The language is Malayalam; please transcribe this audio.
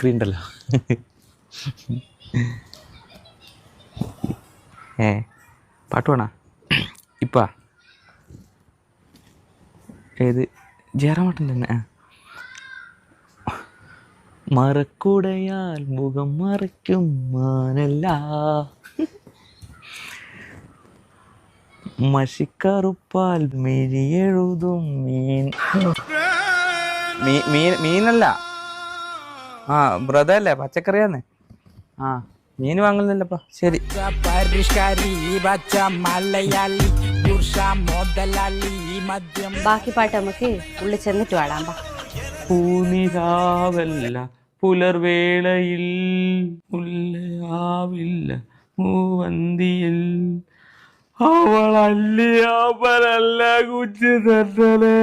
മിമിക്രി ഉണ്ടല്ലോ. പാട്ട് വേണ ഇപ്പാ ഏത് ജയറാമട്ടൻ തന്നെ. മറക്കുടയാൽ മുഖം മറയ്ക്കും മാനല്ല, മഷിക്കറുപ്പാൽ മിഴിയെഴുതും മീൻ. മീനല്ല, ആ ബ്രദറല്ലേ, പച്ചക്കറിയാന്ന്. ആ മീൻ വാങ്ങുന്നില്ലപ്പാ. ശരി. ബാക്കി പാട്ട് നമുക്ക് ഉള്ളിൽ ചെന്നിട്ട് പാടാം. പൂനിരാവല്ല പുലർവേളയിൽ മുല്ലയാവില്ല മൂവന്തിയിൽ അവളല്ലിയാപ്പനല്ല കുച്ചു തന്നലേ.